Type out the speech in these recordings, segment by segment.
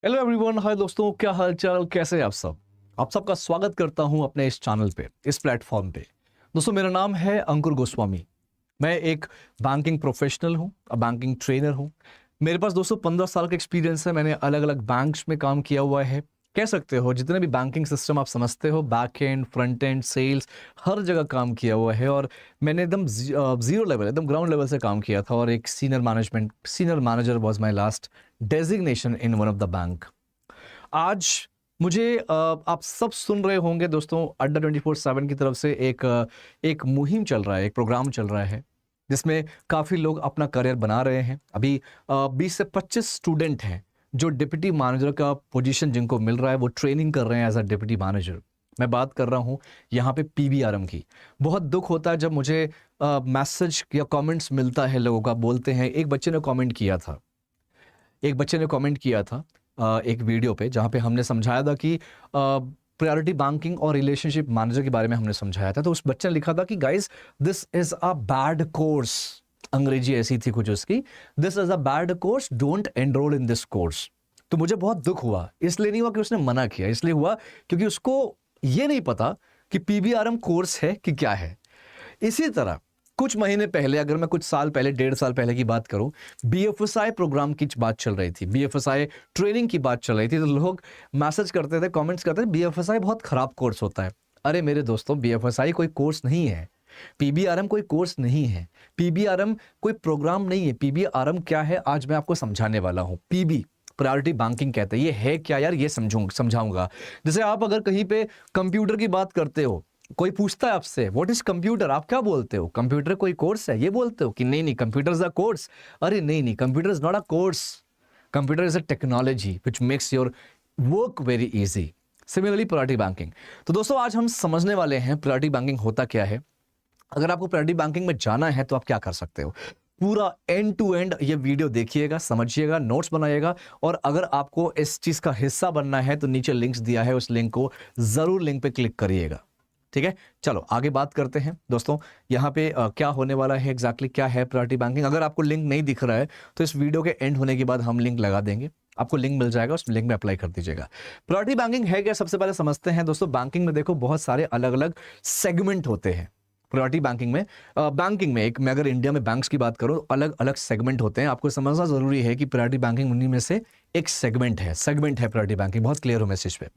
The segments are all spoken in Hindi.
हेलो एवरीवन, हाय दोस्तों, क्या हाल चाल, कैसे हैं आप सबका स्वागत करता हूं अपने इस चैनल पे, इस प्लेटफॉर्म पे। दोस्तों, मेरा नाम है अंकुर गोस्वामी। मैं एक बैंकिंग प्रोफेशनल हूं, बैंकिंग ट्रेनर हूं। मेरे पास दोस्तों 15 साल का एक्सपीरियंस है। मैंने अलग अलग बैंक्स में काम किया हुआ है। कह सकते हो जितने भी बैंकिंग सिस्टम आप समझते हो, back end, front end, sales, हर जगह काम किया हुआ है। और मैंने एकदम जीरो लेवल, एकदम ग्राउंड लेवल से काम किया था। और एक senior manager was my last designation in one of the bank. आज मुझे आप सब सुन रहे होंगे दोस्तों, अड्डा 24/7 की तरफ से एक मुहिम चल रहा है, एक प्रोग्राम चल रहा है जिसमें काफ़ी लोग अपना करियर बना रहे हैं। अभी 20 से 25 स्टूडेंट हैं जो डिप्टी मैनेजर का पोजीशन जिनको मिल रहा है, वो ट्रेनिंग कर रहे हैं एज अ डिप्टी मैनेजर। मैं बात कर रहा हूँ यहाँ पे पीबीआरएम की। बहुत दुख होता है जब मुझे मैसेज या कमेंट्स मिलता है, लोगों का बोलते हैं। एक बच्चे ने कमेंट किया था एक वीडियो पे, जहाँ पे हमने समझाया था कि प्रायोरिटी बैंकिंग और रिलेशनशिप मैनेजर के बारे में हमने समझाया था। तो उस बच्चे ने लिखा था कि guys, this is a bad course. अंग्रेजी ऐसी थी कुछ उसकी, this is a bad course, don't enrol in this course. तो मुझे बहुत दुख हुआ। इसलिए नहीं हुआ कि उसने मना किया, इसलिए हुआ क्योंकि उसको ये नहीं पता कि पीबीआरएम कोर्स है कि क्या है। इसी तरह कुछ महीने पहले, अगर मैं कुछ साल पहले, 1.5 साल पहले की बात करूं, बीएफएसआई प्रोग्राम की बात चल रही थी, बीएफएसआई ट्रेनिंग की बात चल रही थी। तो लोग मैसेज करते थे, कमेंट्स करते थे, बीएफएसआई बहुत खराब कोर्स होता है। अरे मेरे दोस्तों, बीएफएसआई कोई कोर्स नहीं है। पीबीआरएम कोई कोर्स नहीं है। पीबीआरएम कोई प्रोग्राम नहीं है। पीबीआरएम क्या है, आज मैं आपको समझाने वाला हूं। पीबी, प्रायोरिटी बैंकिंग कहते हैं। ये है क्या यार, ये समझाऊंगा। जैसे आप अगर कहीं पे कंप्यूटर की बात करते हो, कोई पूछता है आपसे व्हाट इज कंप्यूटर, आप क्या बोलते हो? कंप्यूटर कोई कोर्स है, ये बोलते हो कि नहीं नहीं कंप्यूटर इज अ कोर्स? अरे नहीं नहीं, computer is not a course. Computer is a technology which makes your work very easy. Similarly priority banking. तो दोस्तों, आज हम समझने वाले हैं प्रायोरिटी बैंकिंग होता क्या है। अगर आपको प्रायोरिटी बैंकिंग में जाना है तो आप क्या कर सकते हो। पूरा एंड टू एंड ये वीडियो देखिएगा, समझिएगा, नोट्स बनाइएगा। और अगर आपको इस चीज का हिस्सा बनना है तो नीचे लिंक्स दिया है, उस लिंक को जरूर लिंक पे क्लिक करिएगा। ठीक है, चलो आगे बात करते हैं दोस्तों। यहाँ पे क्या होने वाला है, एग्जैक्टली क्या है प्रायोरिटी बैंकिंग। अगर आपको लिंक नहीं दिख रहा है तो इस वीडियो के एंड होने के बाद हम लिंक लगा देंगे, आपको लिंक मिल जाएगा, उस लिंक में अप्लाई कर दीजिएगा। प्रायोरिटी बैंकिंग है क्या, सबसे पहले समझते हैं दोस्तों। बैंकिंग में देखो बहुत सारे अलग अलग सेगमेंट होते हैं। प्रायोरिटी बैंकिंग में एक, मैं अगर इंडिया में बैंक्स की बात करूं, अलग अलग सेगमेंट होते हैं। आपको समझना जरूरी है कि प्रायोरिटी बैंकिंग उन्हीं में से एक सेगमेंट है प्रायोरिटी बैंकिंग। बहुत क्लियर हो मैसेज पे,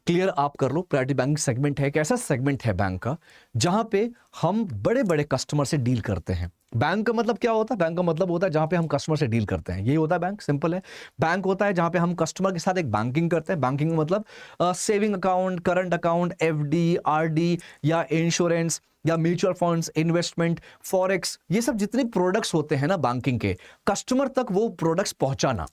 क्लियर आप कर लो। प्रायोरिटी बैंकिंग सेगमेंट है एक ऐसा सेगमेंट है बैंक का जहां पे हम बड़े बड़े कस्टमर से डील करते हैं। बैंक का मतलब क्या होता है? बैंक का मतलब होता है जहां पे हम कस्टमर से डील करते हैं, यही होता है बैंक। सिंपल है। बैंक होता है जहां पे हम कस्टमर के साथ एक बैंकिंग करते हैं। बैंकिंग मतलब saving account, current account, FD, RD या इंश्योरेंस या म्यूचुअल फंड्स, इन्वेस्टमेंट, फॉरेक्स, ये सब जितने प्रोडक्ट्स होते हैं ना बैंकिंग के, कस्टमर तक वो प्रोडक्ट्स पहुंचाना।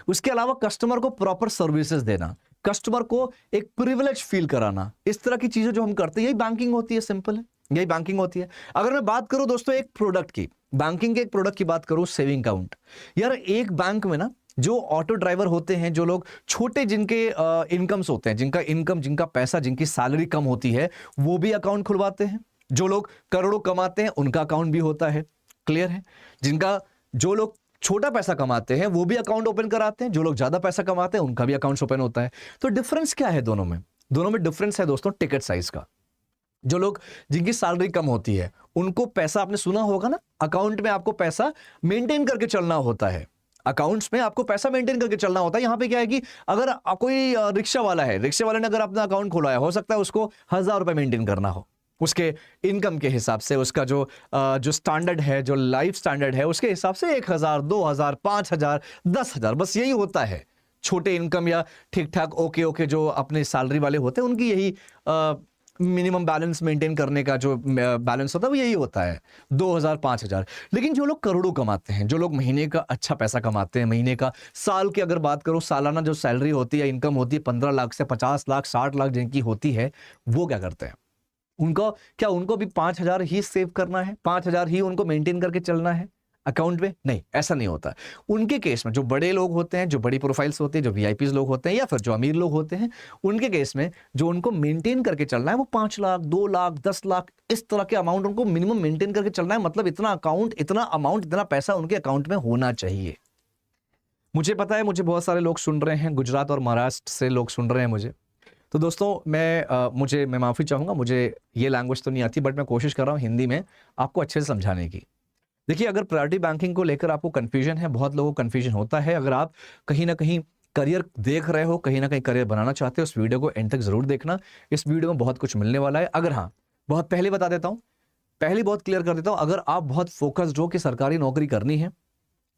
उसके अलावा कस्टमर को प्रॉपर सर्विसेज देना, कस्टमर को एक प्रिविलेज फील कराना, इस तरह की चीजें जो हम करते हैं, यही बैंकिंग होती है। सिंपल है, यही बैंकिंग होती है। अगर मैं बात करूं दोस्तों एक प्रोडक्ट की, बैंकिंग के एक प्रोडक्ट की बात करूं, सेविंग अकाउंट। यार एक बैंक में ना जो ऑटो ड्राइवर होते हैं, जो लोग छोटे, जिनके इनकम्स होते हैं, जिनका पैसा, जिनकी सैलरी कम होती है, वो भी अकाउंट खुलवाते हैं। जो लोग करोड़ों कमाते हैं उनका अकाउंट भी होता है। क्लियर है? जो लोग छोटा पैसा कमाते हैं वो भी अकाउंट ओपन कराते हैं, जो लोग ज्यादा पैसा कमाते हैं उनका भी अकाउंट ओपन होता है। तो डिफरेंस क्या है दोनों में? दोनों में डिफरेंस है दोस्तों टिकट साइज का। जो लोग, जिनकी सैलरी कम होती है, उनको पैसा, आपने सुना होगा ना, अकाउंट में आपको पैसा मेंटेन करके चलना होता है। अकाउंट्स में आपको पैसा मेंटेन करके चलना होता है। यहां पे क्या है कि अगर कोई रिक्शा वाला है, रिक्शे वाले ने अगर अपना अकाउंट खोला हो सकता है उसको 1,000 रुपए मेंटेन करना हो। उसके इनकम के हिसाब से, उसका जो स्टैंडर्ड है, जो लाइफ स्टैंडर्ड है, उसके हिसाब से 1,000, 2,000, 5,000, 10,000, बस यही होता है। छोटे इनकम या ठीक ठाक ओके जो अपने सैलरी वाले होते हैं, उनकी यही मिनिमम बैलेंस मेंटेन करने का जो बैलेंस होता है वो यही होता है, 2,000, 5,000। लेकिन जो लोग करोड़ों कमाते हैं, जो लोग महीने का अच्छा पैसा कमाते हैं, महीने का, साल की अगर बात करो, सालाना जो सैलरी होती है, इनकम होती है 15 लाख से 50 लाख, 60 लाख जिनकी होती है, वो क्या करते हैं? उनको भी 5,000 ही सेव करना है, 5,000 ही उनको मेंटेन करके चलना है अकाउंट में? नहीं, ऐसा नहीं होता। उनके केस में जो बड़े लोग होते हैं, जो बड़ी प्रोफाइल्स होते हैं, जो वीआईपीज लोग होते हैं, या फिर जो अमीर लोग होते हैं, उनके केस में जो उनको मेंटेन करके चलना है वो 5 लाख, 2 लाख, 10 लाख, इस तरह के अमाउंट उनको मिनिमम मेंटेन करके चलना है। मतलब इतना अमाउंट, इतना पैसा उनके अकाउंट में होना चाहिए। मुझे पता है मुझे बहुत सारे लोग सुन रहे हैं, गुजरात और महाराष्ट्र से लोग सुन रहे हैं मुझे। तो दोस्तों मैं माफ़ी चाहूँगा, मुझे ये लैंग्वेज तो नहीं आती, बट मैं कोशिश कर रहा हूँ हिंदी में आपको अच्छे से समझाने की। देखिए, अगर प्रायोरिटी बैंकिंग को लेकर आपको कन्फ्यूजन है, बहुत लोगों को कन्फ्यूजन होता है, अगर आप कहीं ना कहीं करियर देख रहे हो, कहीं ना कहीं करियर बनाना चाहते हो, इस वीडियो को एंड तक जरूर देखना। इस वीडियो में बहुत कुछ मिलने वाला है। अगर हाँ, बहुत पहले बता देता हूँ, पहले बहुत क्लियर कर देता हूँ, अगर आप बहुत फोकस्ड हो कि सरकारी नौकरी करनी है,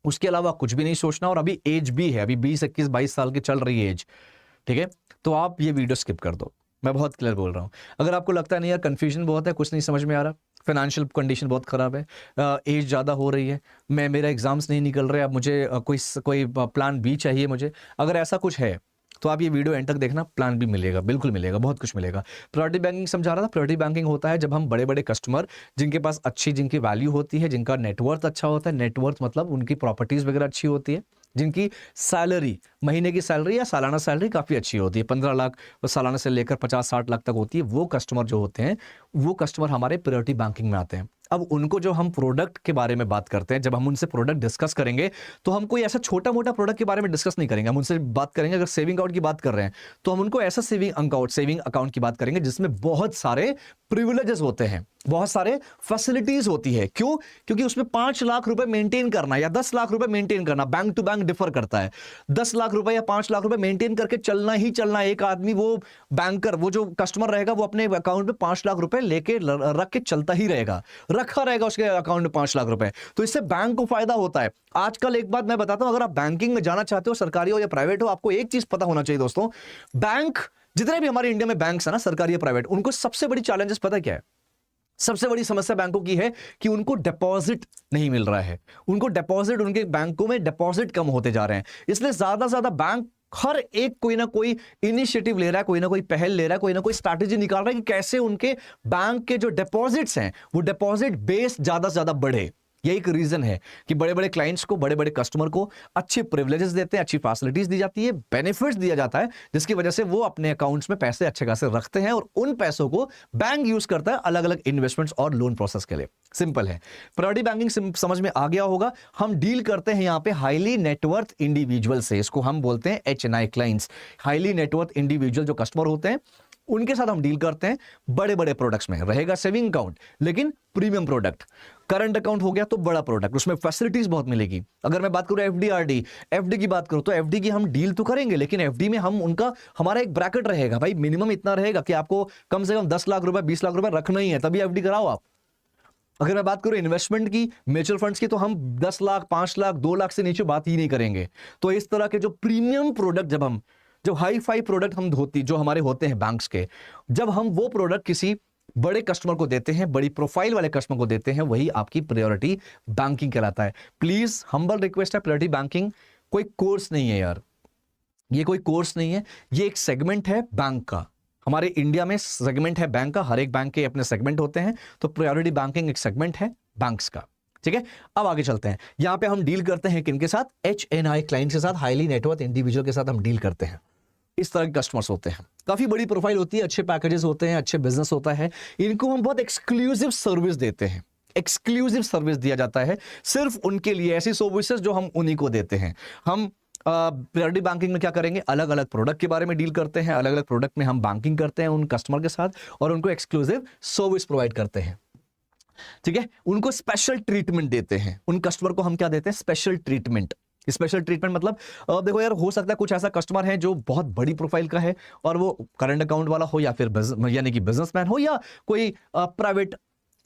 उसके अलावा कुछ भी नहीं सोचना, और अभी एज भी है, अभी 20, 21, 22 साल की चल रही है एज, ठीक है, तो आप ये वीडियो स्किप कर दो। मैं बहुत क्लियर बोल रहा हूँ। अगर आपको लगता है नहीं यार कन्फ्यूजन बहुत है, कुछ नहीं समझ में आ रहा, फाइनेंशियल कंडीशन बहुत खराब है, एज ज़्यादा हो रही है, मेरा एग्जाम्स नहीं निकल रहे, अब मुझे कोई प्लान बी चाहिए मुझे, अगर ऐसा कुछ है तो आप ये वीडियो एंड तक देखना, प्लान भी मिलेगा, बिल्कुल मिलेगा, बहुत कुछ मिलेगा। प्रायोरिटी बैंकिंग समझा रहा था, प्रायोरिटी बैंकिंग होता है जब हम बड़े बड़े कस्टमर जिनके पास जिनकी वैल्यू होती है, जिनका नेटवर्थ अच्छा होता है, नेटवर्थ मतलब उनकी प्रॉपर्टीज वगैरह अच्छी होती है, जिनकी सैलरी, महीने की सैलरी या सालाना सैलरी काफ़ी अच्छी होती है, 15 लाख सालाना से लेकर 50-60 लाख तक होती है, वो कस्टमर जो होते हैं, वो कस्टमर हमारे प्रायोरिटी बैंकिंग में आते हैं। अब उनको जो हम प्रोडक्ट के बारे में बात करते हैं, जब हम उनसे प्रोडक्ट डिस्कस करेंगे, तो हम कोई ऐसा छोटा मोटा प्रोडक्ट के बारे में डिस्कस नहीं करेंगे, हम उनसे बात करेंगे, अगर सेविंग अकाउंट की बात कर रहे हैं तो हम उनको ऐसा सेविंग अकाउंट की बात करेंगे जिसमें बहुत सारे प्रिविलेजेस होते हैं, बहुत सारे फैसिलिटीज होती है। क्यों? क्योंकि उसमें 5 लाख रुपए मेंटेन करना या 10 लाख रुपए मेंटेन करना, बैंक टू बैंक डिफर करता है। 10 लाख रुपए या 5 लाख रुपए मेंटेन करके चलना ही चलना, एक आदमी, वो बैंकर, वो जो कस्टमर रहेगा, वो अपने अकाउंट में 5 लाख रुपए लेके रख के चलता ही रहेगा, रखा रहेगा उसके अकाउंट में 5 लाख रुपए। तो इससे बैंक को फायदा होता है। आजकल एक बात मैं बताता हूं, अगर आप बैंकिंग में जाना चाहते हो, सरकारी हो या प्राइवेट हो, आपको एक चीज पता होना चाहिए दोस्तों, बैंक, जितने भी हमारे इंडिया में बैंक्स है ना, सरकारी या प्राइवेट, उनको सबसे बड़ी चैलेंजेस पता क्या है? सबसे बड़ी समस्या बैंकों की है कि उनको डिपॉजिट नहीं मिल रहा है, उनको डिपॉजिट, उनके बैंकों में डिपॉजिट कम होते जा रहे हैं, इसलिए ज्यादा से ज्यादा बैंक हर एक कोई ना कोई इनिशिएटिव ले रहा है, कोई ना कोई पहल ले रहा है, कोई ना कोई स्ट्रैटेजी निकाल रहा है कि कैसे उनके बैंक के जो डिपॉजिट्स हैं, वो डिपॉजिट बेस ज्यादा से ज्यादा बढ़े। यही एक रीजन है कि बड़े बड़े क्लाइंट्स को, बड़े बड़े कस्टमर को अच्छे प्रिविलेजेस देते हैं, अच्छी फैसिलिटीज दी जाती है, बेनिफिट्स दिया जाता है, जिसकी वजह से वो अपने अकाउंट्स में पैसे अच्छे खासे रखते हैं, और उन पैसों को बैंक यूज करता है अलग अलग इन्वेस्टमेंट्स और लोन प्रोसेस के लिए। सिंपल है। प्रायोरिटी बैंकिंग समझ में आ गया होगा। हम डील करते हैं यहाँ पे हाईली नेटवर्थ इंडिविजुअल से, इसको हम बोलते हैं HNI clients. Highly net worth individual जो कस्टमर होते हैं, उनके साथ हम डील करते हैं। बड़े बड़े प्रोडक्ट्स में रहेगा सेविंग अकाउंट, लेकिन प्रीमियम प्रोडक्ट। करंट अकाउंट हो गया तो बड़ा प्रोडक्ट, उसमें फैसिलिटीज बहुत मिलेगी। अगर मैं बात करूं एफडी की बात करूं, तो एफडी की हम डील तो करेंगे, लेकिन एफडी में हमारा एक ब्रैकेट रहेगा भाई, मिनिमम इतना रहेगा कि आपको कम से कम 10 लाख रुपए, 20 लाख रुपए रखना ही है, तभी एफडी कराओ आप। अगर मैं बात करूं इन्वेस्टमेंट की, म्यूचुअल फंड्स की, तो हम 10 लाख, 5 लाख, 2 लाख से नीचे बात ही नहीं करेंगे। तो इस तरह के जो प्रीमियम प्रोडक्ट, जो हाई फाई प्रोडक्ट जो हमारे होते हैं बैंक्स के, जब हम वो प्रोडक्ट किसी बड़े कस्टमर को देते हैं, बड़ी प्रोफाइल वाले कस्टमर को देते हैं, वही आपकी प्रायोरिटी बैंकिंग कहलाता है। प्लीज हम्बल रिक्वेस्ट है, प्रायोरिटी बैंकिंग कोई कोर्स नहीं है यार, ये कोई कोर्स नहीं है, ये एक सेगमेंट है बैंक का। हमारे इंडिया में सेगमेंट है बैंक का, हर एक बैंक के अपने सेगमेंट होते हैं, तो प्रायोरिटी बैंकिंग एक सेगमेंट है बैंक्स का। ठीक है, अब आगे चलते हैं। यहां पे हम डील करते हैं किनके साथ? HNI क्लाइंट के साथ, हाईली नेटवर्थ इंडिविजुअल के साथ हम डील करते हैं। इस तरह के कस्टमर्स होते हैं, काफी बड़ी प्रोफाइल होती है, अच्छे पैकेजेस होते हैं, अच्छे बिजनेस होता है, इनको हम बहुत एक्सक्लूसिव सर्विस देते हैं। एक्सक्लूसिव सर्विस दिया जाता है सिर्फ उनके लिए, ऐसी सर्विसेज जो हम उन्हीं को देते हैं। हम प्रायोरिटी बैंकिंग में क्या करेंगे? अलग अलग प्रोडक्ट के बारे में डील करते हैं, अलग अलग प्रोडक्ट में हम बैंकिंग करते हैं उन कस्टमर के साथ, और उनको एक्सक्लूसिव सर्विस प्रोवाइड करते हैं। ठीक है, उनको स्पेशल ट्रीटमेंट देते हैं। उन कस्टमर को हम क्या देते हैं? Special treatment. स्पेशल ट्रीटमेंट मतलब देखो यार, हो सकता है कुछ ऐसा कस्टमर है जो बहुत बड़ी प्रोफाइल का है, और वो करंट अकाउंट वाला हो, या फिर यानी कि बिजनेसमैन हो, या कोई प्राइवेट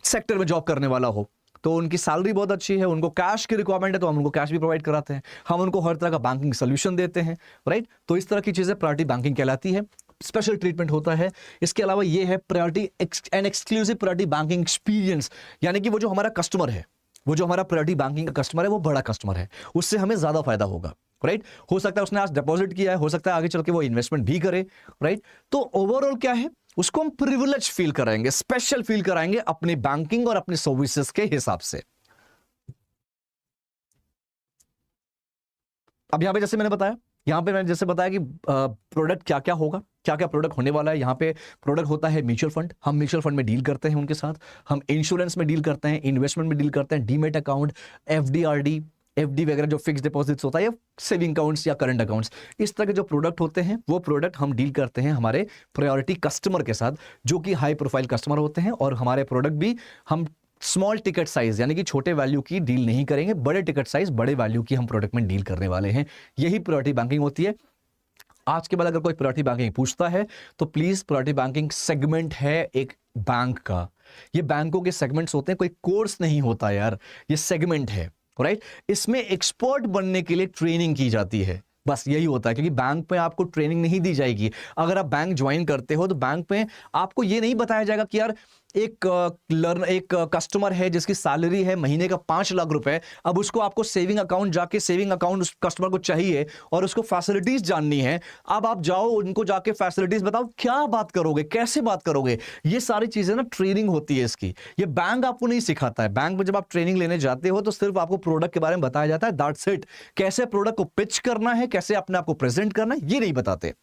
सेक्टर में जॉब करने वाला हो, तो उनकी सैलरी बहुत अच्छी है, उनको कैश की रिक्वायरमेंट है, तो हम उनको कैश भी प्रोवाइड कराते हैं, हम उनको हर तरह का बैंकिंग सोल्यूशन देते हैं, राइट। तो इस तरह की चीजें प्रायोरिटी बैंकिंग कहलाती है, स्पेशल ट्रीटमेंट होता है। इसके अलावा ये है priority and exclusive priority banking experience, यानी कि वो जो हमारा कस्टमर है, वो जो हमारा प्रायोरिटी बैंकिंग का कस्टमर है, वो बड़ा कस्टमर है, उससे हमें ज्यादा फायदा होगा, राइट। हो सकता है उसने आज डिपॉजिट किया है, हो सकता है आगे चल के वो इन्वेस्टमेंट भी करे, राइट। तो ओवरऑल क्या है, उसको हम प्रिविलेज फील कराएंगे, स्पेशल फील कराएंगे अपनी बैंकिंग और अपने सर्विसेज के हिसाब से। अब यहां पे जैसे मैंने बताया कि प्रोडक्ट क्या क्या होगा, क्या क्या प्रोडक्ट होने वाला है। यहाँ पे प्रोडक्ट होता है म्यूचुअल फंड, हम म्यूचुअल फंड में डील करते हैं उनके साथ, हम इंश्योरेंस में डील करते हैं, इन्वेस्टमेंट में डील करते हैं, demat account, FD RD, FD वगैरह जो फिक्स डिपॉजिट्स होता है, या सेविंग अकाउंट्स या करंट अकाउंट्स, इस तरह के जो प्रोडक्ट होते हैं वो प्रोडक्ट हम डील करते हैं हमारे प्रायोरिटी कस्टमर के साथ, जो कि हाई प्रोफाइल कस्टमर होते हैं। और हमारे प्रोडक्ट भी हम स्मॉल टिकट साइज यानी कि छोटे वैल्यू की डील नहीं करेंगे, बड़े टिकट साइज बड़े वैल्यू की हम प्रोडक्ट में डील करने वाले हैं। यही प्रायोरिटी बैंकिंग होती है। आज के बाद अगर कोई प्रायोरिटी बैंकिंग पूछता है तो प्लीज, प्रायोरिटी बैंकिंग सेगमेंट है एक बैंक का। ये बैंकों के सेगमेंट्स होते हैं, कोई कोर्स नहीं होता यार, ये सेगमेंट है, राइट। इसमें एक्सपर्ट बनने के लिए ट्रेनिंग की जाती है, बस यही होता है। क्योंकि बैंक में आपको ट्रेनिंग नहीं दी जाएगी। अगर आप बैंक ज्वाइन करते हो तो बैंक में आपको ये नहीं बताया जाएगा कि यार एक कस्टमर है जिसकी सैलरी है महीने का 5 लाख रुपए, अब उसको आपको सेविंग अकाउंट जाके सेविंग अकाउंट उस कस्टमर को चाहिए और उसको फैसिलिटीज जाननी है। अब आप जाओ उनको जाके फैसिलिटीज बताओ, क्या बात करोगे, कैसे बात करोगे, ये सारी चीजें ना ट्रेनिंग होती है इसकी। ये बैंक आपको नहीं सिखाता है। बैंक में जब आप ट्रेनिंग लेने जाते हो तो सिर्फ आपको प्रोडक्ट के बारे में बताया जाता है, दैट्स इट। कैसे प्रोडक्ट को पिच करना है, कैसे अपने आप को प्रेजेंट करना है, ये नहीं बताते।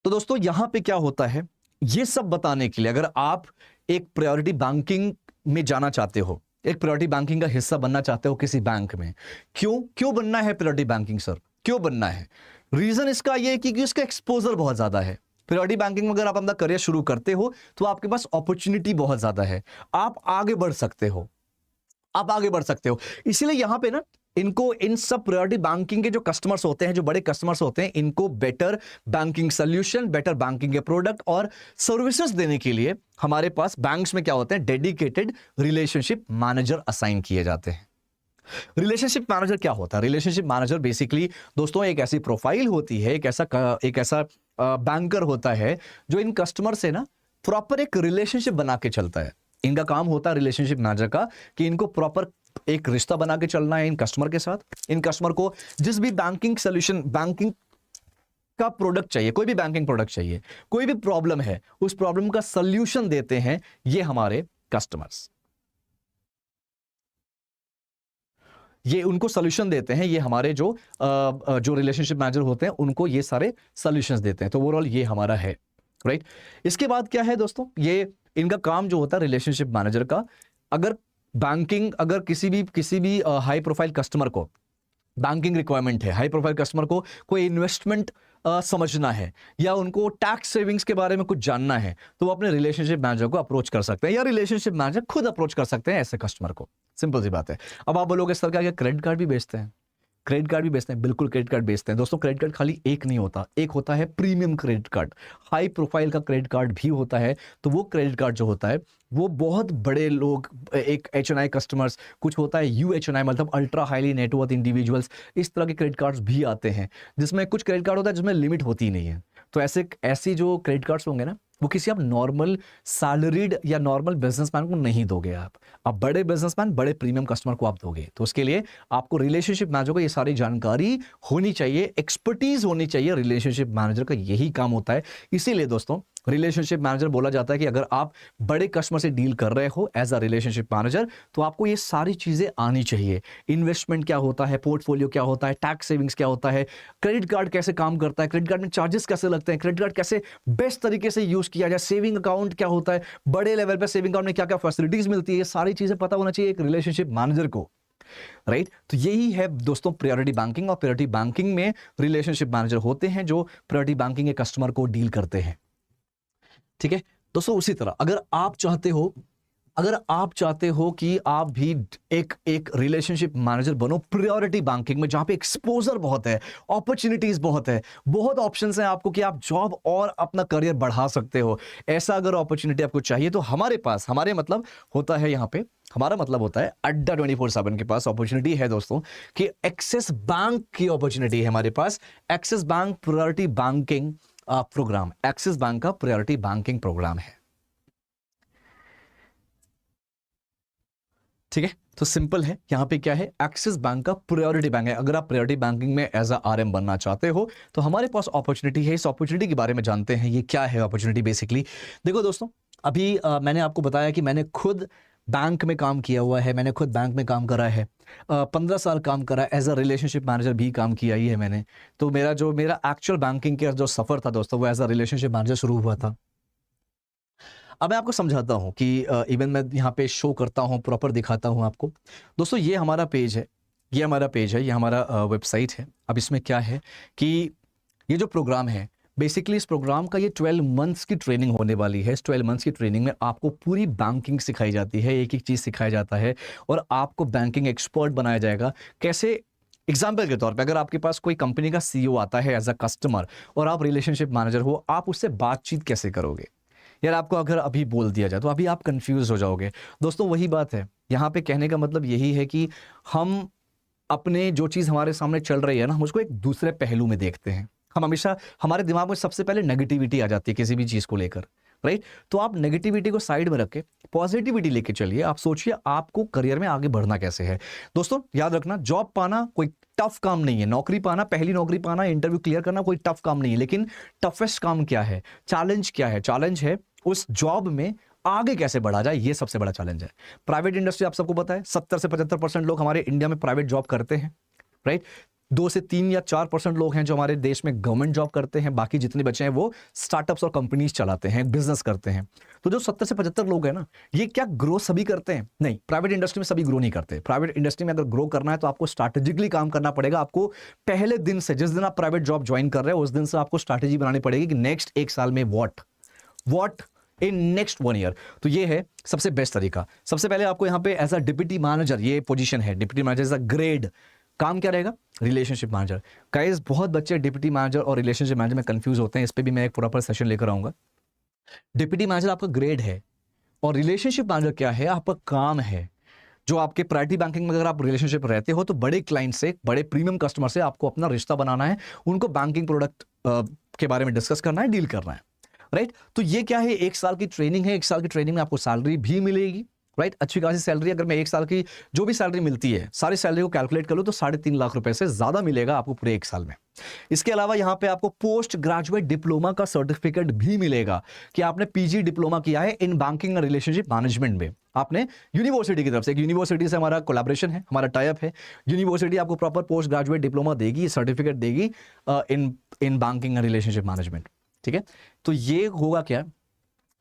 तो दोस्तों यहां पे क्या होता है, ये सब बताने के लिए अगर आप एक प्रायोरिटी बैंकिंग में जाना चाहते हो, एक प्रायोरिटी बैंकिंग का हिस्सा बनना चाहते हो किसी बैंक में, क्यों बनना है प्रायोरिटी बैंकिंग सर, क्यों बनना है? रीजन इसका ये है कि इसका एक्सपोजर बहुत ज्यादा है। प्रायोरिटी बैंकिंग में अगर आप अपना करियर शुरू करते हो तो आपके पास अपॉर्चुनिटी बहुत ज्यादा है, आप आगे बढ़ सकते हो, आप आगे बढ़ सकते हो। इसीलिए यहां पे ना इनको, इन सब प्रायोरिटी बैंकिंग के जो कस्टमर्स होते हैं, जो बड़े कस्टमर्स होते हैं, इनको better banking solution, better banking के प्रोडक्ट और सर्विसेज देने के लिए हमारे पास बैंक्स में क्या होते हैं, डेडिकेटेड रिलेशनशिप मैनेजर असाइन किए जाते हैं। रिलेशनशिप मैनेजर क्या होता है? रिलेशनशिप मैनेजर बेसिकली दोस्तों एक ऐसी प्रोफाइल होती है, एक ऐसा बैंकर होता है जो इन कस्टमर से ना प्रॉपर एक रिलेशनशिप बना के चलता है। इनका काम होता है रिलेशनशिप मैनेजर का कि इनको प्रॉपर एक रिश्ता बना के चलना है इन कस्टमर के साथ। इन कस्टमर को जिस भी बैंकिंग सोल्यूशन, बैंकिंग का प्रोडक्ट चाहिए, कोई भी बैंकिंग प्रोडक्ट चाहिए, कोई भी प्रॉब्लम है, उस प्रॉब्लम का सोल्यूशन देते हैं ये हमारे कस्टमर्स। ये उनको सोल्यूशन देते हैं, ये हमारे जो रिलेशनशिप मैनेजर होते हैं उनको ये सारे सोल्यूशंस देते हैं। तो ओवरऑल ये हमारा है, राइट। इसके बाद क्या है दोस्तों, ये इनका काम जो होता है रिलेशनशिप मैनेजर का, अगर किसी भी हाई प्रोफाइल कस्टमर को बैंकिंग रिक्वायरमेंट है, हाई प्रोफाइल कस्टमर को कोई इन्वेस्टमेंट समझना है या उनको टैक्स सेविंग्स के बारे में कुछ जानना है, तो वो अपने रिलेशनशिप मैनेजर को अप्रोच कर सकते हैं या रिलेशनशिप मैनेजर खुद अप्रोच कर सकते हैं ऐसे कस्टमर को। सिंपल सी बात है। अब आप बोलोगे सर क्या क्रेडिट कार्ड भी बेचते हैं? क्रेडिट कार्ड भी बेचते हैं, बिल्कुल क्रेडिट कार्ड बेचते हैं। दोस्तों क्रेडिट कार्ड खाली एक नहीं होता, एक होता है premium credit card, high profile का क्रेडिट कार्ड भी होता है। तो वो क्रेडिट कार्ड जो होता है वो बहुत बड़े लोग, एक HNI कस्टमर्स, कुछ होता है UHNI मतलब अल्ट्रा हाईली नेटवर्थ इंडिविजुअल्स, इस तरह के क्रेडिट कार्ड्स भी आते हैं, जिसमें कुछ क्रेडिट कार्ड होता है जिसमें लिमिट होती ही नहीं है। तो ऐसे जो क्रेडिट कार्ड्स होंगे ना, वो किसी आप नॉर्मल सैलरीड या नॉर्मल बिजनेसमैन को नहीं दोगे। आप बड़े बिजनेसमैन, बड़े प्रीमियम कस्टमर को आप दोगे। तो उसके लिए आपको रिलेशनशिप मैनेजर को ये सारी जानकारी होनी चाहिए, एक्सपर्टीज होनी चाहिए। रिलेशनशिप मैनेजर का यही काम होता है। इसीलिए दोस्तों रिलेशनशिप मैनेजर बोला जाता है कि अगर आप बड़े कस्टमर से डील कर रहे हो एज अ रिलेशनशिप मैनेजर, तो आपको ये सारी चीजें आनी चाहिए। इन्वेस्टमेंट क्या होता है, पोर्टफोलियो क्या होता है, टैक्स सेविंग्स क्या होता है, क्रेडिट कार्ड कैसे काम करता है, क्रेडिट कार्ड में चार्जेस कैसे लगते हैं, क्रेडिट कार्ड कैसे बेस्ट तरीके से यूज किया जाए, सेविंग अकाउंट क्या होता है, बड़े लेवल पर सेविंग अकाउंट में क्या क्या फैसिलिटीज मिलती है, ये सारी चीजें पता होना चाहिए एक रिलेशनशिप मैनेजर को, राइट। तो यही है दोस्तों प्रायोरिटी बैंकिंग। और प्रायोरिटी बैंकिंग में रिलेशनशिप मैनेजर होते हैं जो प्रायोरिटी बैंकिंग के कस्टमर को डील करते हैं, ठीक है दोस्तों। उसी तरह अगर आप चाहते हो कि आप भी एक रिलेशनशिप मैनेजर बनो प्रायोरिटी बैंकिंग में, जहां पे एक्सपोजर बहुत है, अपॉर्चुनिटीज बहुत है, बहुत ऑप्शंस हैं आपको कि आप जॉब और अपना करियर बढ़ा सकते हो, ऐसा अगर अपॉर्चुनिटी आपको चाहिए तो हमारा मतलब होता है अड्डा 24/7 के पास अपॉर्चुनिटी है दोस्तों, कि एक्सिस बैंक की अपॉर्चुनिटी है हमारे पास। Axis bank priority banking program, Axis bank का प्रायोरिटी बैंकिंग प्रोग्राम है, ठीक है। तो सिंपल है, यहां पे क्या है, एक्सिस बैंक का प्रायोरिटी बैंक है। अगर आप प्रायोरिटी बैंकिंग में एज अ RM बनना चाहते हो तो हमारे पास अपॉर्चुनिटी है। इस अपॉर्चुनिटी के बारे में जानते हैं, ये क्या है अपॉर्चुनिटी। बेसिकली देखो दोस्तों, अभी मैंने आपको बताया कि मैंने खुद बैंक में काम किया हुआ है, मैंने खुद बैंक में काम करा है, 15 साल काम करा, एज अ रिलेशनशिप मैनेजर भी काम किया ही है मैंने। तो मेरा एक्चुअल बैंकिंग का जो सफर था दोस्तों, वो एज अ रिलेशनशिप मैनेजर शुरू हुआ था। अब मैं आपको समझाता हूँ कि इवन मैं यहाँ पे शो करता हूँ, प्रॉपर दिखाता हूँ आपको। दोस्तों ये हमारा पेज है, ये हमारा पेज है, ये हमारा वेबसाइट है। अब इसमें क्या है कि ये जो प्रोग्राम है, बेसिकली इस प्रोग्राम का ये 12 मंथ्स की ट्रेनिंग होने वाली है। इस 12 मंथ्स की ट्रेनिंग में आपको पूरी बैंकिंग सिखाई जाती है, एक एक चीज़ सिखाया जाता है और आपको बैंकिंग एक्सपर्ट बनाया जाएगा। कैसे? एग्जाम्पल के तौर पे अगर आपके पास कोई कंपनी का सीईओ आता है एज अ कस्टमर और आप रिलेशनशिप मैनेजर हो, आप उससे बातचीत कैसे करोगे? यार आपको अगर अभी बोल दिया जाए तो अभी आप कंफ्यूज हो जाओगे। दोस्तों वही बात है, यहाँ पे कहने का मतलब यही है कि हम अपने जो चीज़ हमारे सामने चल रही है ना, हम उसको एक दूसरे पहलू में देखते हैं। हम हमेशा, हमारे दिमाग में सबसे पहले नेगेटिविटी आ जाती है किसी भी चीज़ को लेकर, राइट? तो आप नेगेटिविटी को साइड में रख के पॉजिटिविटी लेके चलिए। आप सोचिए आपको करियर में आगे बढ़ना कैसे है। दोस्तों याद रखना, जॉब पाना कोई टफ काम नहीं है। नौकरी पाना, पहली नौकरी पाना, इंटरव्यू क्लियर करना कोई टफ काम नहीं है। लेकिन टफेस्ट काम क्या है? चैलेंज क्या है? चैलेंज है उस जॉब में आगे कैसे बढ़ा जाए, ये सबसे बड़ा चैलेंज है। प्राइवेट इंडस्ट्री आप सबको पता है 70 से 75% लोग हमारे इंडिया में प्राइवेट जॉब करते हैं, राइट? 2 से 3 या 4% लोग हैं जो हमारे देश में गवर्नमेंट जॉब करते हैं। बाकी जितने बचे हैं वो स्टार्टअप्स और कंपनीज चलाते हैं, बिजनेस करते हैं। तो जो 70 से 75 लोग हैं ना, ये क्या ग्रो सभी करते हैं? नहीं, प्राइवेट इंडस्ट्री में सभी ग्रो नहीं करते। प्राइवेट इंडस्ट्री में अगर ग्रो करना है तो आपको स्ट्रैटेजिकली काम करना पड़ेगा। आपको पहले दिन से, जिस दिन आप प्राइवेट जॉब ज्वाइन कर रहे हो, उस दिन से आपको स्ट्रैटेजी बनानी पड़ेगी कि नेक्स्ट 1 साल में व्हाट इन नेक्स्ट 1 ईयर। तो ये है सबसे बेस्ट तरीका। सबसे पहले आपको यहाँ पे एज अ डिप्टी मैनेजर, ये पोजीशन है deputy manager as a grade. काम क्या रहेगा? Relationship manager. गाइस बहुत बच्चे डिप्टी मैनेजर और रिलेशनशिप मैनेजर में कंफ्यूज होते हैं। इस पे भी मैं एक प्रॉपर सेशन लेकर आऊंगा। डिप्टी मैनेजर आपका ग्रेड है और रिलेशनशिप मैनेजर क्या है? आपका काम है। जो आपके प्रायोरिटी बैंकिंग में अगर आप रिलेशनशिप रहते हो तो बड़े क्लाइंट से, बड़े प्रीमियम कस्टमर से आपको अपना रिश्ता बनाना है, उनको बैंकिंग प्रोडक्ट के बारे में डिस्कस करना है, डील करना है, राइट? तो ये क्या है? 1 साल की ट्रेनिंग है। 1 साल की ट्रेनिंग में आपको सैलरी भी मिलेगी, राइट? अच्छी खासी सैलरी। अगर मैं 1 साल की जो भी सैलरी मिलती है, सारी सैलरी को कैलकुलेट कर लो तो 3.5 लाख रुपए से ज्यादा मिलेगा आपको पूरे 1 साल में। इसके अलावा यहाँ पे आपको पोस्ट ग्रेजुएट डिप्लोमा का सर्टिफिकेट भी मिलेगा कि आपने पीजी डिप्लोमा किया है इन बैंकिंग और रिलेशनशिप मैनेजमेंट में। आपने यूनिवर्सिटी की तरफ से, एक यूनिवर्सिटी से हमारा कोलैबोरेशन है, हमारा टाई अप है। यूनिवर्सिटी आपको प्रॉपर पोस्ट ग्रेजुएट डिप्लोमा देगी, सर्टिफिकेट देगी इन बैंकिंग और रिलेशनशिप मैनेजमेंट, ठीक है? तो ये होगा क्या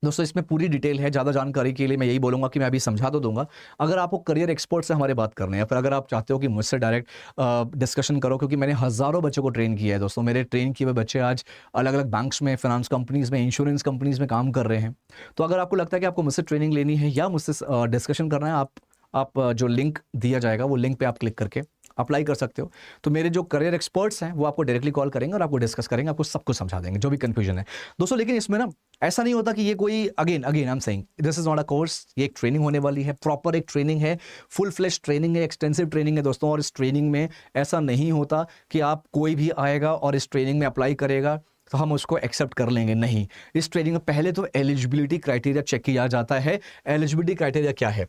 दोस्तों, इसमें पूरी डिटेल है। ज़्यादा जानकारी के लिए मैं यही बोलूँगा कि मैं अभी समझा तो दूंगा। अगर आपको करियर एक्सपर्ट से हमारे बात करने हैं, फिर अगर आप चाहते हो कि मुझसे डायरेक्ट डिस्कशन करो, क्योंकि मैंने हज़ारों बच्चों को ट्रेन किया है दोस्तों। मेरे ट्रेन किए हुए बच्चे आज अलग अलग बैंक्स में, फाइनेंस कंपनीज़ में, इंश्योरेंस कंपनीज़ में काम कर रहे हैं। तो अगर आपको लगता है कि आपको मुझसे ट्रेनिंग लेनी है या मुझसे डिस्कशन करना है, आप जो लिंक दिया जाएगा वो लिंक पे आप क्लिक करके अप्लाई कर सकते हो। तो मेरे जो करियर एक्सपर्ट्स हैं वो आपको डायरेक्टली कॉल करेंगे और आपको डिस्कस करेंगे, आपको सब कुछ समझा देंगे जो भी कंफ्यूजन है दोस्तों। लेकिन इसमें ना ऐसा नहीं होता कि ये कोई again I am saying this is not a course. ये एक ट्रेनिंग होने वाली है, प्रॉपर एक ट्रेनिंग है, फुल फ्लेश ट्रेनिंग है, एक्सटेंसिव ट्रेनिंग है दोस्तों। और इस ट्रेनिंग में ऐसा नहीं होता कि आप कोई भी आएगा और इस ट्रेनिंग में अप्लाई करेगा तो हम उसको एक्सेप्ट कर लेंगे, नहीं। इस ट्रेनिंग में पहले तो एलिजिबिलिटी क्राइटेरिया चेक किया जाता है। एलिजिबिलिटी क्राइटेरिया क्या है?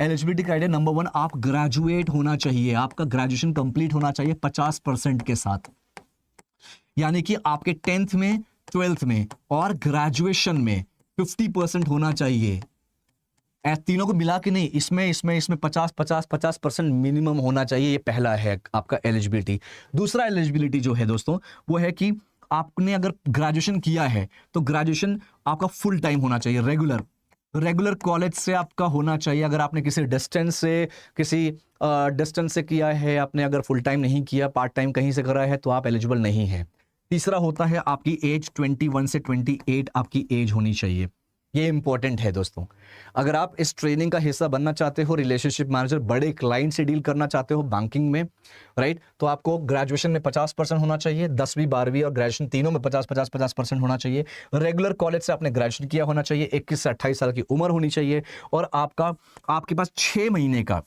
एलिजिबिलिटी क्राइटेरिया नंबर 1, आप ग्रेजुएट होना चाहिए, आपका ग्रेजुएशन कंप्लीट होना चाहिए 50% के साथ। यानी कि आपके 10th में, 12th में और ग्रेजुएशन में 50% होना चाहिए। तीनों को मिला के नहीं, इसमें 50% मिनिमम होना चाहिए। ये पहला है आपका एलिजिबिलिटी। दूसरा एलिजिबिलिटी जो है दोस्तों वो है कि आपने अगर ग्रेजुएशन किया है तो ग्रेजुएशन आपका फुल टाइम होना चाहिए, रेगुलर कॉलेज से आपका होना चाहिए। अगर आपने किसी डिस्टेंस से किया है, आपने अगर फुल टाइम नहीं किया, पार्ट टाइम कहीं से करा है, तो आप एलिजिबल नहीं है। तीसरा होता है आपकी एज 21 से 28 आपकी एज होनी चाहिए। ये इंपॉर्टेंट है दोस्तों। अगर आप इस ट्रेनिंग का हिस्सा बनना चाहते हो, रिलेशनशिप मैनेजर, बड़े क्लाइंट से डील करना चाहते हो बैंकिंग में, राइट, तो आपको ग्रेजुएशन में 50% होना चाहिए, 10वीं 12वीं और ग्रेजुएशन तीनों में 50% होना चाहिए। रेगुलर कॉलेज से आपने ग्रेजुएशन किया होना चाहिए, 21 से 28 साल की उम्र होनी चाहिए और आपके पास 6 महीने का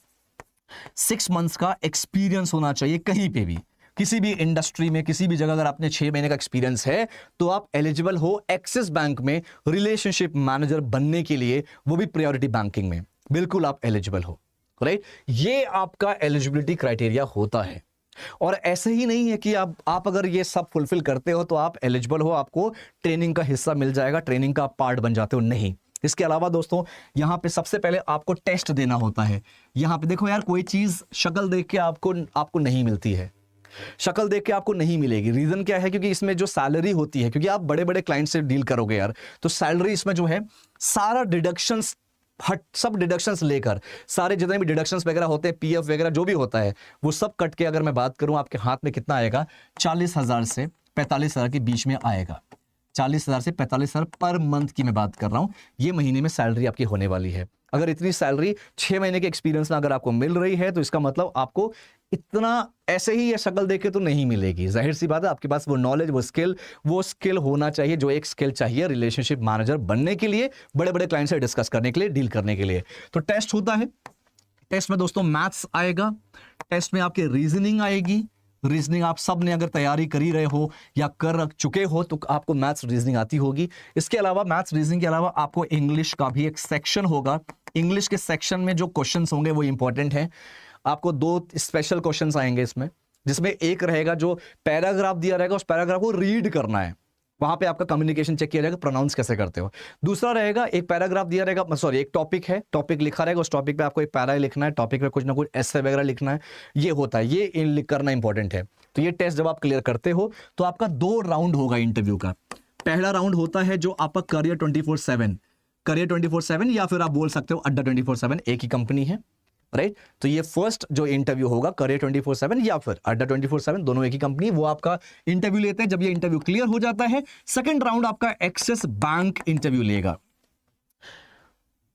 6 मंथ्स का एक्सपीरियंस होना चाहिए कहीं पे भी, किसी भी इंडस्ट्री में, किसी भी जगह। अगर आपने 6 महीने का एक्सपीरियंस है तो आप एलिजिबल हो एक्सिस बैंक में रिलेशनशिप मैनेजर बनने के लिए, वो भी प्रायोरिटी बैंकिंग में। बिल्कुल आप एलिजिबल हो, राइट? ये आपका एलिजिबिलिटी क्राइटेरिया होता है। और ऐसे ही नहीं है कि आप अगर ये सब फुलफिल करते हो तो आप एलिजिबल हो, आपको ट्रेनिंग का हिस्सा मिल जाएगा, ट्रेनिंग का पार्ट बन जाते हो, नहीं। इसके अलावा दोस्तों यहां पे सबसे पहले आपको टेस्ट देना होता है। यहां पे देखो यार, कोई चीज शक्ल देख के आपको नहीं मिलती है। शक्ल देख के आपको नहीं मिलेगी। रीजन क्या है? क्योंकि इसमें जो सैलरी होती है, क्योंकि आप बड़े बड़े क्लाइंट से डील करोगे यार, तो सैलरी इसमें जो है सारा डिडक्शंस सब डिडक्शंस लेकर, सारे जितने भी डिडक्शंस वगैरह होते हैं, पीएफ वगैरह जो भी होता है, वो सब कट के अगर मैं बात करूं आपके हाथ में कितना आएगा, 40,000 से 45,000 के बीच में आएगा। 40,000 से 45,000 पर मंथ की मैं बात कर रहा हूं, ये महीने में सैलरी आपकी होने वाली है। अगर इतनी सैलरी 6 महीने के एक्सपीरियंस में अगर आपको मिल रही है, तो इसका मतलब आपको इतना ऐसे ही ये शक्ल देके तो नहीं मिलेगी। जाहिर सी बात है, आपके पास वो नॉलेज, वो स्किल होना चाहिए, जो एक स्किल चाहिए रिलेशनशिप मैनेजर बनने के लिए, बड़े बड़े क्लाइंट से डिस्कस करने के लिए, डील करने के लिए। तो टेस्ट होता है, टेस्ट में दोस्तों मैथ्स आएगा, टेस्ट में आपके रीजनिंग आएगी। रीजनिंग आप सब ने अगर तैयारी करी रहे हो या कर चुके हो तो आपको मैथ्स रीजनिंग आती होगी। इसके अलावा मैथ्स रीजनिंग के अलावा आपको इंग्लिश का भी एक सेक्शन होगा। इंग्लिश के सेक्शन में जो क्वेश्चंस होंगे वो इंपॉर्टेंट है। आपको 2 स्पेशल क्वेश्चंस आएंगे इसमें, जिसमें एक रहेगा जो पैराग्राफ दिया रहेगा, उस पैराग्राफ को रीड करना है, वहां पे आपका कम्युनिकेशन चेक किया जाएगा, प्रोनाउंस कैसे करते हो। दूसरा रहेगा एक पैराग्राफ दिया रहेगा, सॉरी एक टॉपिक है, टॉपिक लिखा रहेगा, उस टॉपिक पे आपको एक पैरा लिखना है, टॉपिक पे कुछ ना कुछ एसे वगैरह लिखना है, ये होता है, ये करना इंपॉर्टेंट है। तो ये टेस्ट जब आप क्लियर करते हो तो आपका 2 राउंड होगा इंटरव्यू का। पहला राउंड होता है जो आपका करियर 24/7 या फिर आप बोल सकते हो अड्डा 24/7, एक ही कंपनी है, राइट। तो ये फर्स्ट जो इंटरव्यू होगा करियर 24/7 या फिर अड्डा 24/7, दोनों एक ही कंपनी, वो आपका इंटरव्यू लेते हैं। जब ये इंटरव्यू क्लियर हो जाता है, सेकंड राउंड आपका एक्सिस बैंक इंटरव्यू लेगा।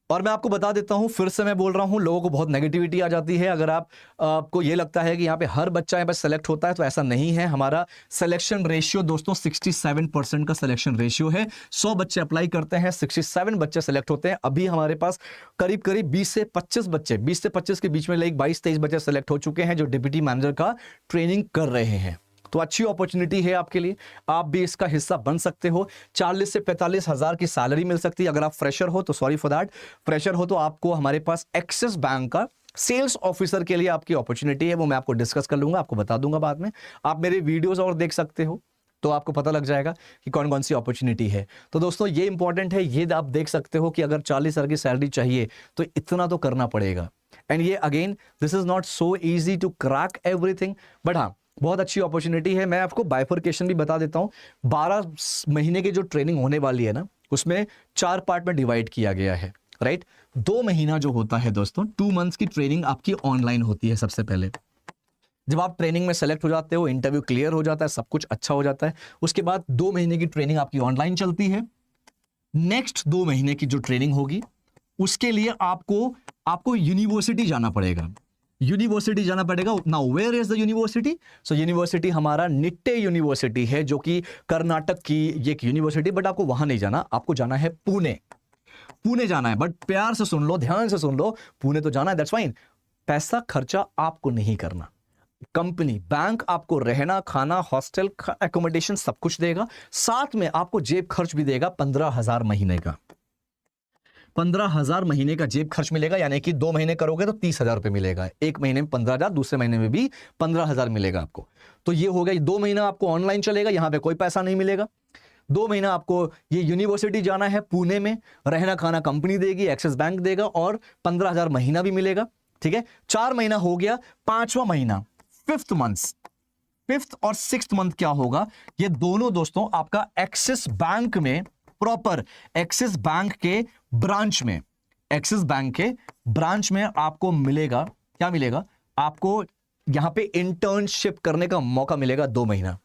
और मैं आपको बता देता हूं, फिर से मैं बोल रहा हूं, लोगों को बहुत नेगेटिविटी आ जाती है। अगर आपको ये लगता है कि यहाँ पे हर बच्चा यहाँ पे सेलेक्ट होता है, तो ऐसा नहीं है। हमारा सिलेक्शन रेशियो दोस्तों 67% का सिलेक्शन रेशियो है। 100 बच्चे अप्लाई करते हैं, 67 बच्चे सेलेक्ट होते हैं। अभी हमारे पास करीब 20 से 25 बच्चे, 20 से 25 के बीच में 22-23 बच्चे सेलेक्ट हो चुके हैं जो डिप्टी मैनेजर का ट्रेनिंग कर रहे हैं। तो अच्छी अपॉर्चुनिटी है आपके लिए, आप भी इसका हिस्सा बन सकते हो। 40 से 45 हजार की सैलरी मिल सकती है। अगर आप फ्रेशर हो तो सॉरी फॉर दैट, फ्रेशर हो तो आपको हमारे पास एक्सिस बैंक का सेल्स ऑफिसर के लिए आपकी अपॉर्चुनिटी है, वो मैं आपको डिस्कस कर लूंगा, आपको बता दूंगा बाद में। आप मेरे वीडियोस और देख सकते हो तो आपको पता लग जाएगा कि कौन कौन सी अपॉर्चुनिटी है। तो दोस्तों ये इंपॉर्टेंट है, ये आप देख सकते हो कि अगर 40 हजार की सैलरी चाहिए तो इतना तो करना पड़ेगा। एंड ये again this is not so easy to crack everything, but हाँ बहुत अच्छी अपॉर्चुनिटी है। मैं आपको बाइफर्केशन भी बता देता हूं। 12 महीने की जो ट्रेनिंग होने वाली है ना, उसमें 4 पार्ट में डिवाइड किया गया है, राइट। 2 महीना जो होता है दोस्तों, 2 मंथ्स की ट्रेनिंग आपकी ऑनलाइन होती है। सबसे पहले जब आप ट्रेनिंग में सेलेक्ट हो जाते हो, इंटरव्यू क्लियर हो जाता है, सब कुछ अच्छा हो जाता है, उसके बाद 2 महीने की ट्रेनिंग आपकी ऑनलाइन चलती है। नेक्स्ट 2 महीने की जो ट्रेनिंग होगी उसके लिए आपको यूनिवर्सिटी जाना पड़ेगा। यूनिवर्सिटी जाना पड़ेगा। Now where is the university? So university हमारा निट्टे यूनिवर्सिटी है, जो कि कर्नाटक की एक यूनिवर्सिटी, बट आपको वहां नहीं जाना, आपको जाना है पुणे। पुणे जाना है, बट प्यार से सुन लो, ध्यान से सुन लो, पुणे तो जाना है, दैट्स फाइन। पैसा खर्चा आपको नहीं करना, कंपनी बैंक आपको रहना, खाना, हॉस्टल, एकोमोडेशन सब कुछ देगा, साथ में आपको जेब खर्च भी देगा 15,000 महीने का। 15,000 महीने का जेब खर्च मिलेगा, यानी कि 2 महीने करोगे तो 30,000 रुपए मिलेगा। एक महीने में 15,000, दूसरे महीने में भी 15,000 मिलेगा आपको। तो ये हो गया, 2 महीना आपको ऑनलाइन चलेगा, यहां पे कोई पैसा नहीं मिलेगा। 2 महीना आपको ये यूनिवर्सिटी जाना है पुणे में, रहना खाना कंपनी देगी, एक्सिस बैंक देगा, और 15,000 महीना भी मिलेगा, ठीक है। 4 महीना हो गया। 5वां महीना, 5th मंथ, 5th और 6th मंथ क्या होगा? ये दोनों दोस्तों आपका एक्सिस बैंक में, प्रॉपर एक्सिस बैंक के ब्रांच में, एक्सिस बैंक के ब्रांच में आपको मिलेगा, क्या मिलेगा आपको? यहां पे इंटर्नशिप करने का मौका मिलेगा 2 महीना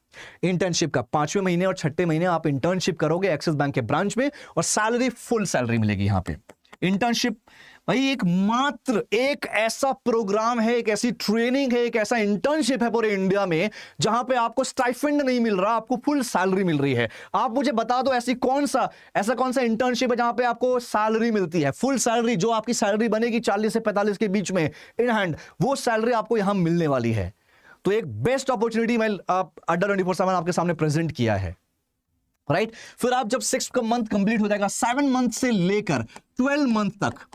इंटर्नशिप का। 5वें महीने और 6ठे महीने आप इंटर्नशिप करोगे एक्सिस बैंक के ब्रांच में, और सैलरी फुल सैलरी मिलेगी यहां पे। इंटर्नशिप भाई एक ऐसा प्रोग्राम है, एक ऐसी ट्रेनिंग है, एक ऐसा इंटर्नशिप है पूरे इंडिया में जहां पे आपको स्टाइफेंड नहीं मिल रहा, आपको फुल सैलरी मिल रही है। आप मुझे बता दो ऐसा कौन सा इंटर्नशिप है जहां पे आपको सैलरी मिलती है, फुल सैलरी, जो आपकी सैलरी बनेगी 40 से 45 के बीच में इन हैंड, वो सैलरी आपको यहां मिलने वाली है। तो एक बेस्ट अपॉर्चुनिटी मैं अड्डा 24/7 आपके सामने प्रेजेंट किया है, राइट। फिर आप जब 6th मंथ कंप्लीट हो जाएगा, 7 मंथ से लेकर 12 मंथ तक,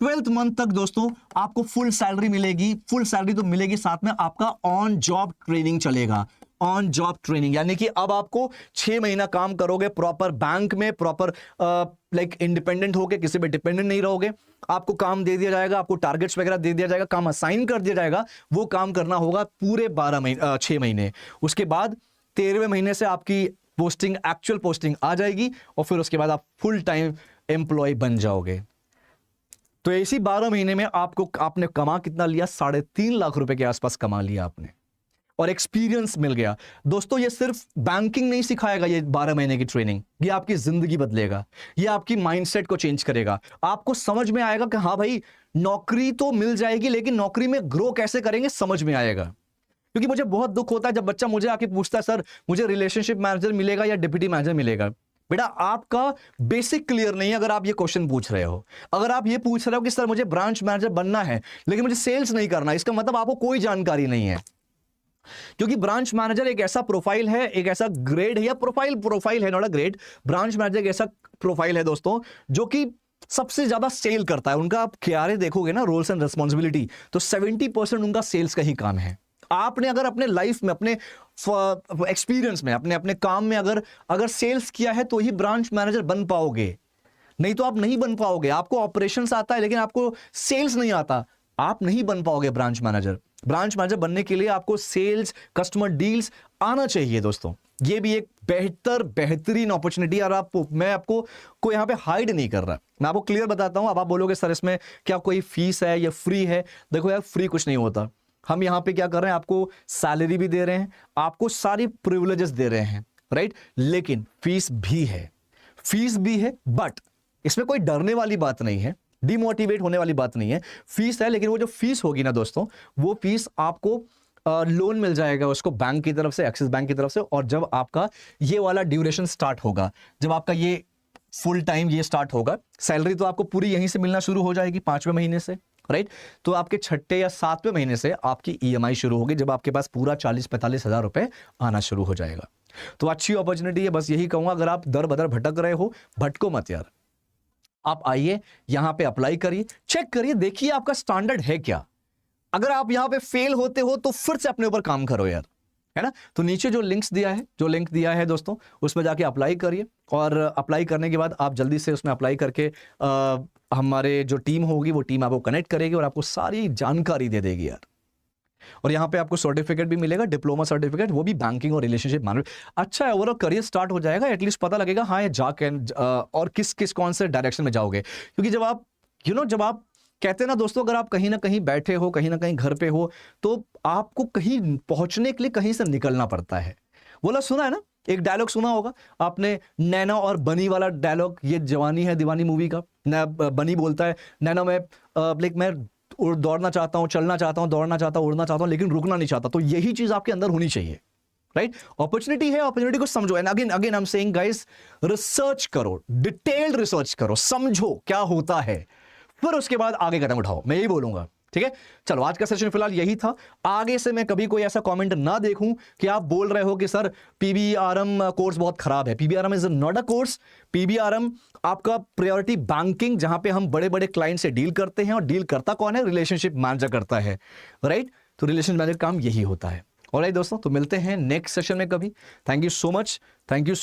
12th मंथ तक दोस्तों आपको फुल सैलरी मिलेगी। फुल सैलरी तो मिलेगी, साथ में आपका ऑन जॉब ट्रेनिंग चलेगा। ऑन जॉब ट्रेनिंग, यानी कि अब आपको 6 महीना काम करोगे प्रॉपर बैंक में, प्रॉपर लाइक इंडिपेंडेंट होके, किसी पे डिपेंडेंट नहीं रहोगे। आपको काम दे दिया जाएगा, आपको टारगेट्स वगैरह दे दिया जाएगा, काम असाइन कर दिया जाएगा, वो काम करना होगा पूरे 6 महीने। उसके बाद 13वें महीने से आपकी पोस्टिंग, एक्चुअल पोस्टिंग आ जाएगी और फिर उसके बाद आप फुल टाइम एम्प्लॉय बन जाओगे। तो इसी 12 महीने में आपने कमा कितना लिया? 3.5 लाख रुपए के आसपास कमा लिया आपने, और एक्सपीरियंस मिल गया। दोस्तों ये सिर्फ बैंकिंग नहीं सिखाएगा, ये 12 महीने की ट्रेनिंग, ये आपकी जिंदगी बदलेगा, ये आपकी माइंडसेट को चेंज करेगा। आपको समझ में आएगा कि हाँ भाई नौकरी तो मिल जाएगी, लेकिन नौकरी में ग्रो कैसे करेंगे समझ में आएगा। क्योंकि मुझे बहुत दुख होता है जब बच्चा मुझे आके पूछता है सर मुझे रिलेशनशिप मैनेजर मिलेगा या डिप्टी मैनेजर मिलेगा। बेटा आपका बेसिक क्लियर नहीं है अगर आप ये क्वेश्चन पूछ रहे हो। अगर आप ये पूछ रहे हो कि सर मुझे ब्रांच मैनेजर बनना है लेकिन मुझे सेल्स नहीं करना, इसका मतलब आपको कोई जानकारी नहीं है। क्योंकि ब्रांच मैनेजर एक ऐसा प्रोफाइल है, एक ऐसा ग्रेड है, या प्रोफाइल है, not a grade. Branch manager एक ऐसा प्रोफाइल है दोस्तों जो कि सबसे ज्यादा सेल करता है। उनका आप क्यारे देखोगे ना, रोल्स एंड रिस्पॉन्सिबिलिटी, तो 70% उनका सेल्स का ही काम है। आपने अगर अपने लाइफ में, अपने एक्सपीरियंस में, अपने काम में अगर सेल्स किया है तो ही ब्रांच मैनेजर बन पाओगे, नहीं तो आप नहीं बन पाओगे। आपको ऑपरेशंस आता है लेकिन आपको सेल्स नहीं आता, आप नहीं बन पाओगे ब्रांच मैनेजर। ब्रांच मैनेजर बनने के लिए आपको सेल्स, कस्टमर डील्स आना चाहिए दोस्तों। ये भी एक बेहतरीन अपॉर्चुनिटी, और मैं आपको कोई यहां पे हाइड नहीं कर रहा, मैं आपको क्लियर बताता हूं। अब आप बोलोगे सर इसमें क्या कोई फीस है या फ्री है? देखो यार फ्री कुछ नहीं होता। हम यहां पे क्या कर रहे हैं, आपको सैलरी भी दे रहे हैं, आपको सारी प्रिविलेजेस दे रहे हैं, राइट। लेकिन फीस भी है, बट इसमें कोई डरने वाली बात नहीं है, डिमोटिवेट होने वाली बात नहीं है। फीस है, लेकिन वो जो फीस होगी ना दोस्तों, वो फीस आपको लोन मिल जाएगा उसको बैंक की तरफ से, एक्सिस बैंक की तरफ से। और जब आपका ये वाला ड्यूरेशन स्टार्ट होगा, जब आपका ये फुल टाइम ये स्टार्ट होगा, सैलरी तो आपको पूरी यहीं से मिलना शुरू हो जाएगी 5वें महीने से, राइट। तो आपके 6ठे या 7वें महीने से आपकी ईएमआई शुरू होगी, जब आपके पास पूरा 40-45 हजार रुपए आना शुरू हो जाएगा। तो अच्छी अपॉर्चुनिटी है, बस यही कहूंगा। अगर आप दर बदर भटक रहे हो, भटको मत यार, आप आइए यहां पे, अप्लाई करिए, चेक करिए, देखिए आपका स्टैंडर्ड है क्या। अगर आप यहां पे फेल होते हो तो फिर से अपने ऊपर काम करो यार, है ना। तो नीचे जो लिंक दिया है दोस्तों, उसमें जाके अप्लाई करिए, और अप्लाई करने के बाद आप जल्दी से उसमें अप्लाई करके हमारे जो टीम होगी वो टीम आपको कनेक्ट करेगी और आपको सारी जानकारी दे देगी यार। और यहाँ पे आपको सर्टिफिकेट भी मिलेगा, डिप्लोमा सर्टिफिकेट, वो भी बैंकिंग और रिलेशनशिप मैनेजमेंट। अच्छा है, ओवरऑल करियर स्टार्ट हो जाएगा, एटलीस्ट पता लगेगा हाँ ये जाके और किस कौन से डायरेक्शन में जाओगे। क्योंकि जब आप कहते हैं ना दोस्तों, अगर आप कहीं ना कहीं बैठे हो, कहीं ना कहीं घर पे हो, तो आपको कहीं पहुंचने के लिए कहीं से निकलना पड़ता है। बोला सुना है ना, एक डायलॉग सुना होगा आपने, नैना और बनी वाला डायलॉग, ये जवानी है दीवानी मूवी का। बनी बोलता है नैना मैं दौड़ना चाहता हूं, चलना चाहता हूं, दौड़ना चाहता हूं, उड़ना चाहता हूं, लेकिन रुकना नहीं चाहता। तो यही चीज आपके अंदर होनी चाहिए, राइट। अपॉर्चुनिटी है, अपॉर्चुनिटी को समझो। And again I am saying guys, research करो, डिटेल्ड रिसर्च करो, समझो क्या होता है, फिर उसके बाद आगे कदम उठाओ, मैं यही बोलूंगा, ठीक है। चलो आज का सेशन फिलहाल यही था। आगे से मैं कभी कोई ऐसा कमेंट ना देखूं कि आप बोल रहे हो कि सर पीबीआरएम कोर्स बहुत खराब है। पीबीआरएम इज नॉट अ कोर्स। पीबीआरएम आपका प्रायोरिटी बैंकिंग, जहां पे हम बड़े बड़े क्लाइंट से डील करते हैं, और डील करता कौन है? रिलेशनशिप मैनेजर करता है, राइट। तो रिलेशनशिप मैनेजर काम यही होता है। ऑलराइट दोस्तों, तो मिलते हैं नेक्स्ट सेशन में कभी। Thank you so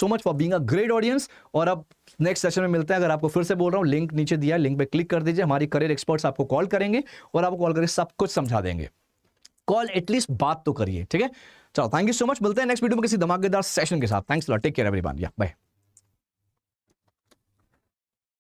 much for being a great audience. और अब नेक्स्ट सेशन में मिलते हैं। अगर आपको फिर से बोल रहा हूं, लिंक नीचे दिया है, लिंक पे क्लिक कर दीजिए। हमारी करियर एक्सपर्ट्स आपको कॉल करेंगे और आपको कॉल करके सब कुछ समझा देंगे। कॉल एटलीस्ट बात तो करिए, ठीक है। चलो थैंक यू सो मच, मिलते हैं नेक्स्ट वीडियो में किसी धमाकेदार सेशन के साथ। Thanks a lot, take care everyone, yeah bye.